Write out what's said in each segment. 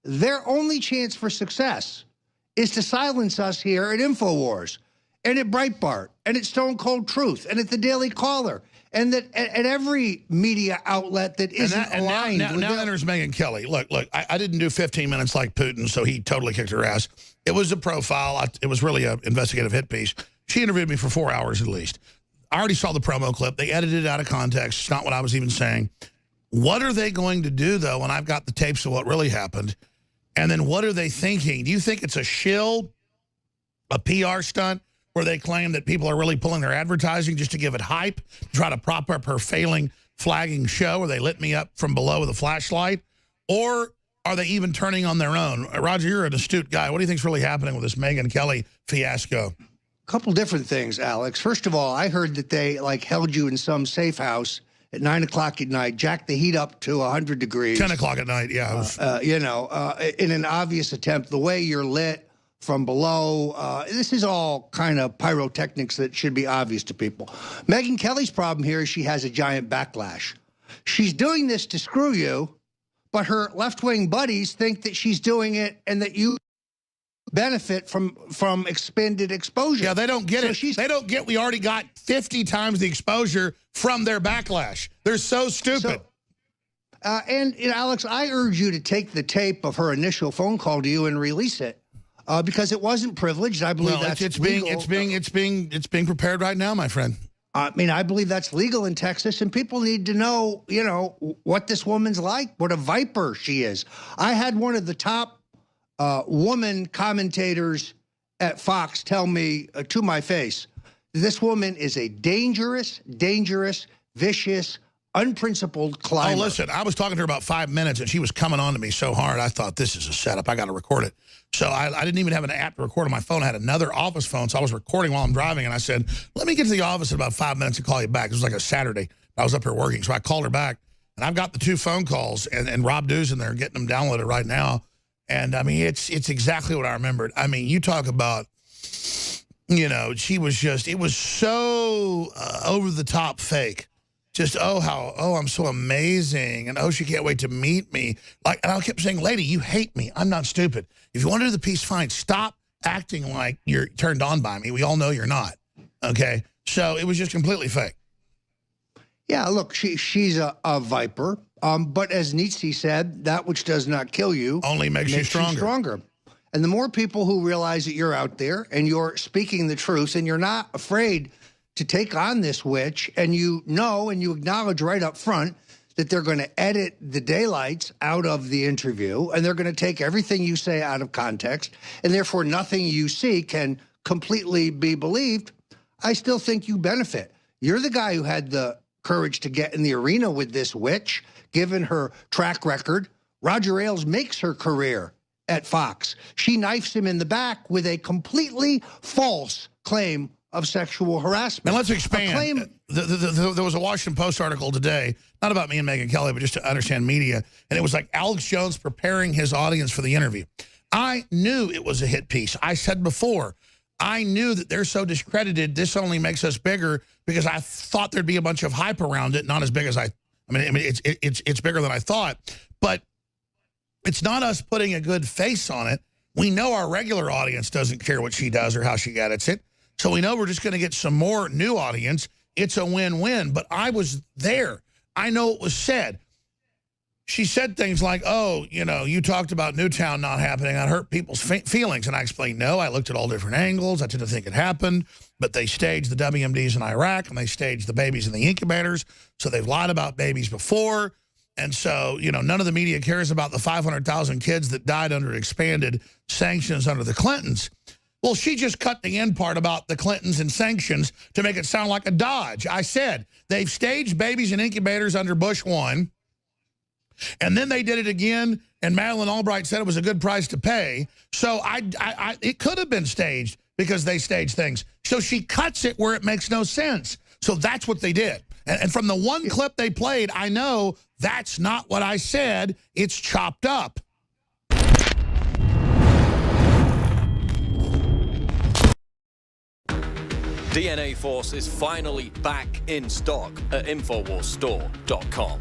Their only chance for success is to silence us here at InfoWars and at Breitbart and at Stone Cold Truth and at the Daily Caller and that at every media outlet that isn't aligned. Now enters Megyn Kelly. Look, I didn't do 15 minutes like Putin, so he totally kicked her ass. It was a profile. It was really an investigative hit piece. She interviewed me for 4 hours at least. I already saw the promo clip. They edited it out of context. It's not what I was even saying. What are they going to do, though, when I've got the tapes of what really happened? And then what are they thinking? Do you think it's a shill, a PR stunt, where they claim that people are really pulling their advertising just to give it hype, try to prop up her failing flagging show where they lit me up from below with a flashlight? Or are they even turning on their own? Roger, you're an astute guy. What do you think's really happening with this Megyn Kelly fiasco? A couple different things, Alex. First of all, I heard that they held you in some safe house at 9 o'clock at night, jacked the heat up to 100 degrees. 10 o'clock at night, yeah. In an obvious attempt, the way you're lit from below, this is all kind of pyrotechnics that should be obvious to people. Megyn Kelly's problem here is she has a giant backlash. She's doing this to screw you, but her left-wing buddies think that she's doing it and that you benefit from expanded exposure. Yeah, they don't get it. They don't get we already got 50 times the exposure from their backlash. They're so stupid. And Alex, I urge you to take the tape of her initial phone call to you and release it because it wasn't privileged. I believe that's legal. It's being prepared right now, my friend. I mean, I believe that's legal in Texas, and people need to know, what this woman's like, what a viper she is. I had one of the top woman commentators at Fox tell me to my face, this woman is a dangerous, vicious, unprincipled climber. Oh, listen, I was talking to her about 5 minutes, and she was coming on to me so hard, I thought, this is a setup. I got to record it. So I didn't even have an app to record on my phone. I had another office phone, so I was recording while I'm driving, and I said, let me get to the office in about 5 minutes and call you back. It was like a Saturday. I was up here working, so I called her back, and I've got the 2 phone calls, and Rob Dew's in there getting them downloaded right now. And, I mean, it's exactly what I remembered. I mean, you talk about, she was just, it was so over-the-top fake. Just, I'm so amazing. And, she can't wait to meet me. And I kept saying, lady, you hate me. I'm not stupid. If you want to do the piece, fine. Stop acting like you're turned on by me. We all know you're not. Okay? So it was just completely fake. Yeah, look, she's a viper. But as Nietzsche said, that which does not kill you only makes you stronger. And the more people who realize that you're out there and you're speaking the truth and you're not afraid to take on this witch, and you know and you acknowledge right up front that they're going to edit the daylights out of the interview and they're going to take everything you say out of context, and therefore nothing you see can completely be believed, I still think you benefit. You're the guy who had the courage to get in the arena with this witch, given her track record. Roger Ailes makes her career at Fox. She knifes him in the back with a completely false claim of sexual harassment. And let's expand. There was a Washington Post article today, not about me and Megyn Kelly, but just to understand media, and it was like Alex Jones preparing his audience for the interview. I knew it was a hit piece. I said before, I knew that they're so discredited, this only makes us bigger, because I thought there'd be a bunch of hype around it, not as big as I mean, it's bigger than I thought, but it's not us putting a good face on it. We know our regular audience doesn't care what she does or how she edits it. So we know we're just going to get some more new audience. It's a win-win. But I was there. I know it was said. She said things like, you talked about Newtown not happening. That hurt people's feelings. And I explained, no, I looked at all different angles. I didn't think it happened. But they staged the WMDs in Iraq, and they staged the babies in the incubators. So they've lied about babies before. And so, none of the media cares about the 500,000 kids that died under expanded sanctions under the Clintons. Well, she just cut the end part about the Clintons and sanctions to make it sound like a dodge. I said they've staged babies in incubators under Bush 1, and then they did it again, and Madeleine Albright said it was a good price to pay. So it could have been staged because they staged things. So she cuts it where it makes no sense. So that's what they did. And from the one clip they played, I know that's not what I said. It's chopped up. DNA Force is finally back in stock at InfoWarsStore.com.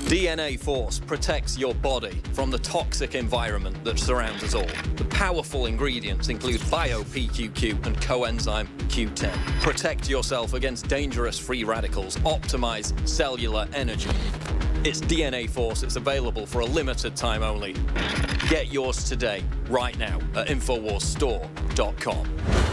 DNA Force protects your body from the toxic environment that surrounds us all. The powerful ingredients include bio-PQQ and coenzyme Q10. Protect yourself against dangerous free radicals. Optimize cellular energy. It's DNA Force. It's available for a limited time only. Get yours today, right now, at InfoWarsStore.com.